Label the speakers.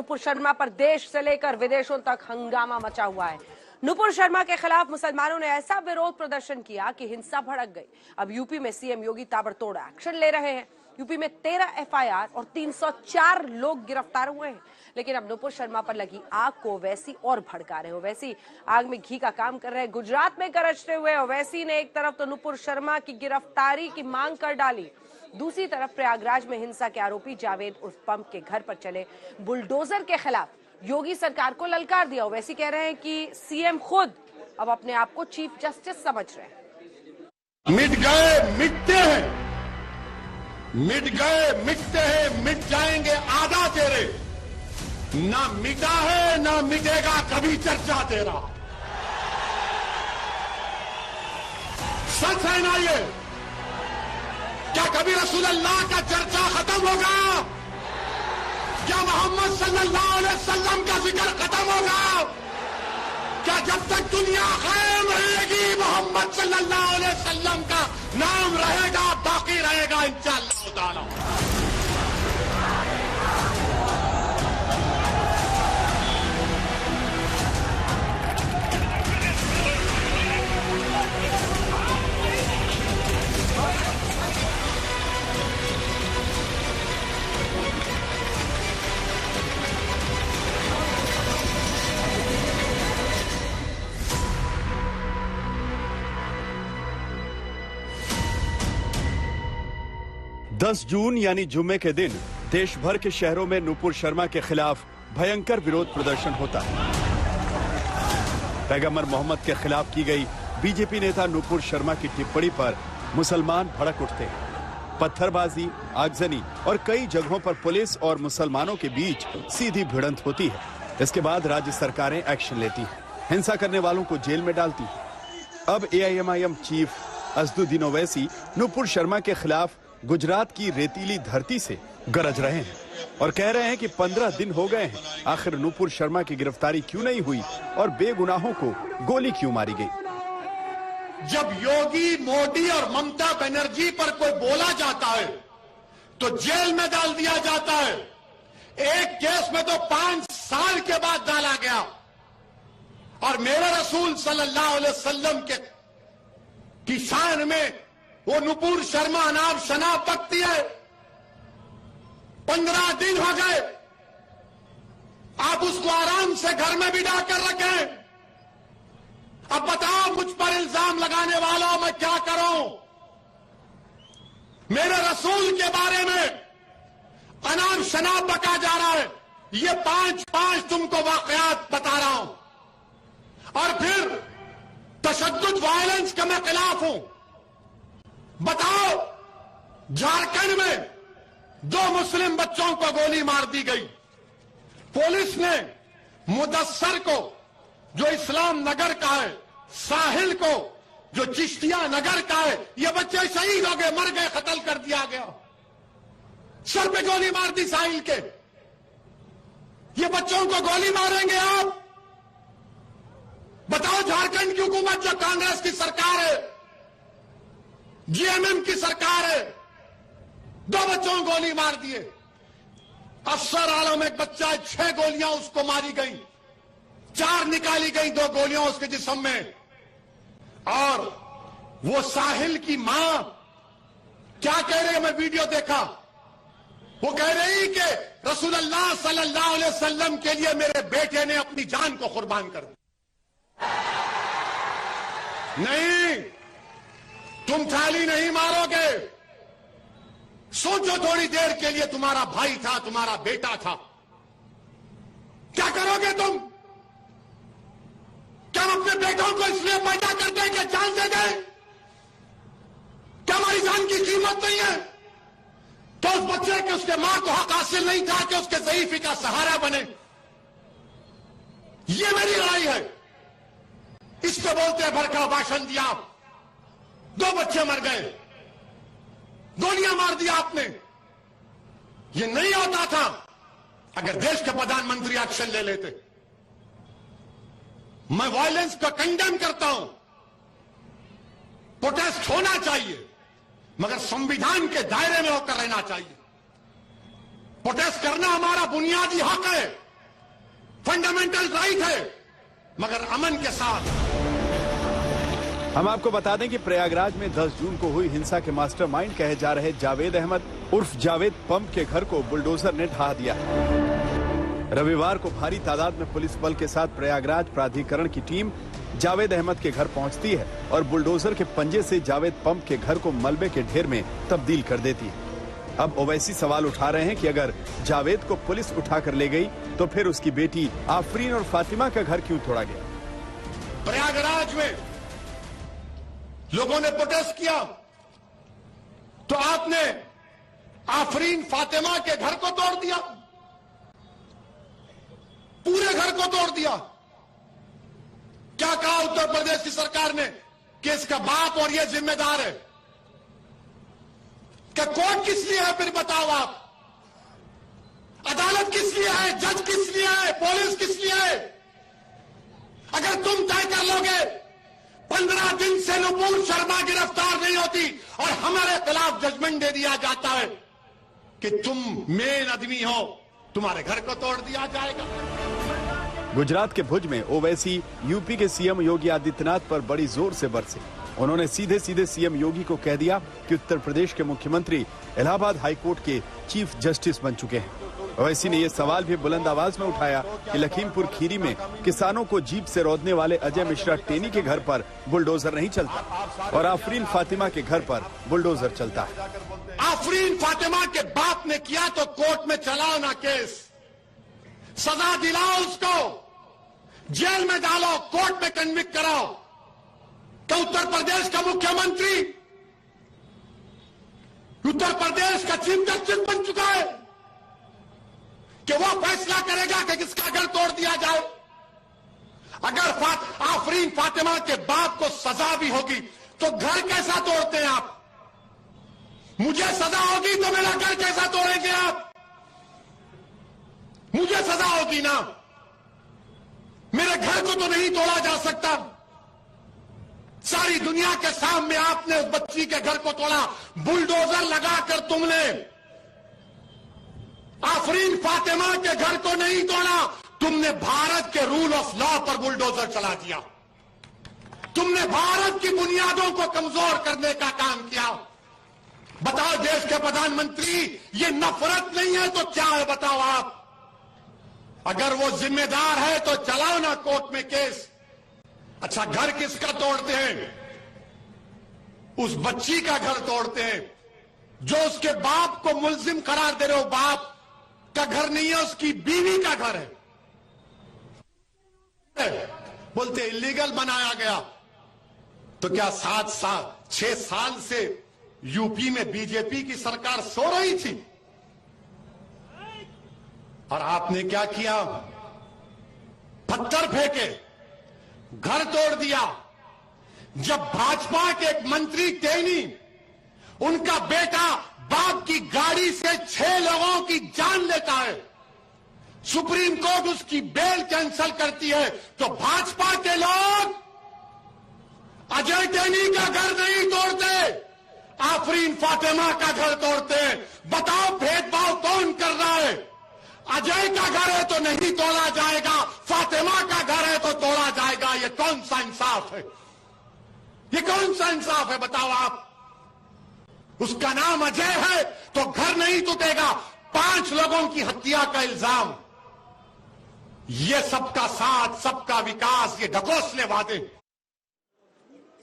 Speaker 1: नुपुर शर्मा पर देश से लेकर विदेशों तक हंगामा मचा हुआ है। नुपुर शर्मा के खिलाफ मुसलमानों ने ऐसा विरोध प्रदर्शन किया कि हिंसा भड़क गई। अब यूपी में सीएम योगी ताबड़तोड़ एक्शन ले रहे हैं। यूपी में 13 एफआईआर और 304 लोग गिरफ्तार हुए हैं। लेकिन अब नुपुर शर्मा पर लगी आग को ओवैसी और भड़का रहे हैं। ओवैसी आग में घी का काम कर रहे हैं। गुजरात में गरजते हुए ओवैसी ने एक तरफ तो नुपुर शर्मा की गिरफ्तारी की मांग कर डाली, दूसरी तरफ प्रयागराज में हिंसा के आरोपी जावेद उर्फ पंप के घर पर चले बुलडोजर के खिलाफ योगी सरकार को ललकार दिया। ओवैसी कह रहे हैं कि सीएम खुद अब अपने आप को चीफ जस्टिस समझ रहे हैं।
Speaker 2: मिट गए मिटते हैं, मिट गए मिटते हैं, मिट जाएंगे आधा तेरे, ना मिटा है ना मिटेगा कभी चर्चा तेरा। सच है ना ये? क्या कभी रसूलुल्लाह का चर्चा खत्म होगा? क्या मोहम्मद सल्लल्लाहु अलैहि वसल्लम का जिक्र खत्म होगा? क्या जब तक दुनिया कायम रहेगी मोहम्मद सल्लल्लाहु अलैहि वसल्लम का नाम रहेगा, बाकी रहेगा इंशाअल्लाह ताला।
Speaker 3: 10 जून यानी जुम्मे के दिन देश भर के शहरों में नुपुर शर्मा के खिलाफ भयंकर विरोध प्रदर्शन होता है। पैगंबर मोहम्मद के खिलाफ की गई बीजेपी नेता नुपुर शर्मा की टिप्पणी पर मुसलमान भड़क उठते हैं। पत्थरबाजी, आगजनी और कई जगहों पर पुलिस और मुसलमानों के बीच सीधी भिड़ंत होती है। इसके बाद राज्य सरकारें एक्शन लेती हैं, हिंसा करने वालों को जेल में डालती हैं। अब एआईएमआईएम चीफ असदुद्दीन ओवैसी नुपुर शर्मा के खिलाफ गुजरात की रेतीली धरती से गरज रहे हैं और कह रहे हैं कि 15 दिन हो गए हैं, आखिर नुपुर शर्मा की गिरफ्तारी क्यों नहीं हुई और बेगुनाहों को गोली क्यों मारी गई।
Speaker 2: जब योगी, मोदी और ममता बनर्जी पर कोई बोला जाता है तो जेल में डाल दिया जाता है। एक केस में तो 5 साल के बाद डाला गया। और मेरे रसूल सल्लल्लाहु अलैहि वसल्लम की शान में वो नुपुर शर्मा अनाब शनाब बकती है। 15 दिन हो गए, आप उसको आराम से घर में बिठा कर रखें। अब बताओ मुझ पर इल्जाम लगाने वालों मैं क्या करूं? मेरे रसूल के बारे में अनाब शनाब बका जा रहा है। ये 5 तुमको वाकयात बता रहा हूं। और फिर तशद्दुद, वायलेंस का मैं खिलाफ हूं। बताओ, झारखंड में 2 मुस्लिम बच्चों को गोली मार दी गई। पुलिस ने मुदस्सर को जो इस्लाम नगर का है, साहिल को जो चिश्तिया नगर का है, ये बच्चे शहीद हो गए, मर गए, कत्ल कर दिया गया। सर पे गोली मार दी साहिल के। ये बच्चों को गोली मारेंगे आप? बताओ, झारखंड की हुकूमत जो कांग्रेस की सरकार है, जीएमएम की सरकार है, 2 बच्चों को गोली मार दिए। अफसर आलम एक बच्चा है, 6 गोलियां उसको मारी गई, 4 निकाली गई, 2 गोलियां उसके जिस्म में। और वो साहिल की मां क्या कह रही है, मैं वीडियो देखा। वो कह रही कि रसूलुल्लाह सल्लल्लाहु अलैहि वसल्लम के लिए मेरे बेटे ने अपनी जान को कुर्बान कर दी। नहीं, तुम थाली नहीं मारोगे। सोचो थोड़ी देर के लिए, तुम्हारा भाई था, तुम्हारा बेटा था, क्या करोगे तुम? क्या हम अपने बेटों को इसलिए पैदा करते हैं कि जान दे दें? क्या हमारी जान की कीमत नहीं है? तो उस बच्चे के, उसके मां को हक हासिल नहीं था कि उसके ज़ईफ़ी का सहारा बने। ये मेरी लड़ाई है। इसको बोलते हैं भड़का भाषण दिया। 2 बच्चे मर गए, गोलियां मार दिया आपने। ये नहीं होता था अगर देश के प्रधानमंत्री एक्शन ले लेते। मैं वायलेंस को कंडेम करता हूं, प्रोटेस्ट होना चाहिए, मगर संविधान के दायरे में होकर रहना चाहिए। प्रोटेस्ट करना हमारा बुनियादी हक है। फंडामेंटल राइट है, मगर अमन के साथ।
Speaker 3: हम आपको बता दें कि प्रयागराज में 10 जून को हुई हिंसा के मास्टरमाइंड कहे जा रहे जावेद अहमद उर्फ जावेद पंप के घर को बुलडोजर ने ढहा दिया। रविवार को भारी तादाद में पुलिस बल के साथ प्रयागराज प्राधिकरण की टीम जावेद अहमद के घर पहुंचती है और बुलडोजर के पंजे से जावेद पंप के घर को मलबे के ढेर में तब्दील कर देती है। अब ओवैसी सवाल उठा रहे हैं कि अगर जावेद को पुलिस उठाकर ले गई तो फिर उसकी बेटी आफरीन और फातिमा का घर क्यों तोड़ा गया?
Speaker 2: प्रयागराज में लोगों ने प्रोटेस्ट किया तो आपने आफरीन फातिमा के घर को तोड़ दिया, पूरे घर को तोड़ दिया। क्या कहा उत्तर प्रदेश की सरकार ने कि इसका बाप और ये जिम्मेदार है? क्या कोर्ट किस लिए है? फिर बताओ आप, अदालत किस लिए है? जज किस लिए है? पुलिस किस लिए है? अगर तुम तय कर लोगे 15 दिन से नुपुर शर्मा गिरफ्तार नहीं होती और हमारे खिलाफ जजमेंट दे दिया जाता है कि तुम मेन आदमी हो, तुम्हारे घर को तोड़ दिया जाएगा।
Speaker 3: गुजरात के भुज में ओवैसी यूपी के सीएम योगी आदित्यनाथ पर बड़ी जोर से बरसे। उन्होंने सीधे सीधे सीएम योगी को कह दिया कि उत्तर प्रदेश के मुख्यमंत्री इलाहाबाद हाईकोर्ट के चीफ जस्टिस बन चुके हैं। ओवैसी ने यह सवाल भी बुलंद आवाज में उठाया कि लखीमपुर खीरी में किसानों को जीप से रौंदने वाले अजय मिश्रा टेनी के घर पर बुलडोजर नहीं चलता और आफरीन फातिमा के घर पर बुलडोजर चलता है।
Speaker 2: आफरीन फातिमा के बाप ने किया तो कोर्ट में चलाओ ना केस, सजा दिलाओ उसको, जेल में डालो, कोर्ट में कन्विक्ट कराओ। तो उत्तर प्रदेश का मुख्यमंत्री उत्तर प्रदेश का चीफ जस्टिस बन चुका है कि वो फैसला करेगा कि किसका घर तोड़ दिया जाए। अगर आफरीन फातिमा के बाप को सजा भी होगी तो घर कैसा तोड़ते हैं आप? मुझे सजा होगी तो मेरा घर कैसा तोड़ेंगे आप? मुझे सजा होगी ना, मेरे घर को तो नहीं तोड़ा जा सकता। सारी दुनिया के सामने आपने उस बच्ची के घर को तोड़ा, बुलडोजर लगाकर तुमने आफरीन फातिमा के घर को नहीं तोड़ा, तुमने भारत के रूल ऑफ लॉ पर बुलडोजर चला दिया। तुमने भारत की बुनियादों को कमजोर करने का काम किया। बताओ देश के प्रधानमंत्री, ये नफरत नहीं है तो क्या है बताओ आप? अगर वो जिम्मेदार है तो चलाओ ना कोर्ट में केस। अच्छा, घर किसका तोड़ते हैं? उस बच्ची का घर तोड़ते हैं जो उसके बाप को मुल्जिम करार दे रहे हो। बाप का घर नहीं है, उसकी बीवी का घर है। बोलते इलीगल बनाया गया। तो क्या 6 साल से यूपी में बीजेपी की सरकार सो रही थी? और आपने क्या किया? पत्थर फेंके, घर तोड़ दिया। जब भाजपा के एक मंत्री टेनी, उनका बेटा बाप की गाड़ी से 6 लोगों की जान लेता है, सुप्रीम कोर्ट उसकी बेल कैंसिल करती है, तो भाजपा के लोग अजय टेनी का घर नहीं तोड़ते, आफरीन फातिमा का घर तोड़ते। बताओ भेदभाव कौन कर रहा है? अजय का घर है तो नहीं तोड़ा जाएगा, फातिमा का घर है तो तोड़ा जाएगा। ये कौन सा इंसाफ है? ये कौन सा इंसाफ है बताओ आप? उसका नाम अजय है तो घर नहीं टूटेगा। 5 लोगों की हत्या का इल्जाम। ये सबका साथ, सबका विकास, ये ढकोसले वादे।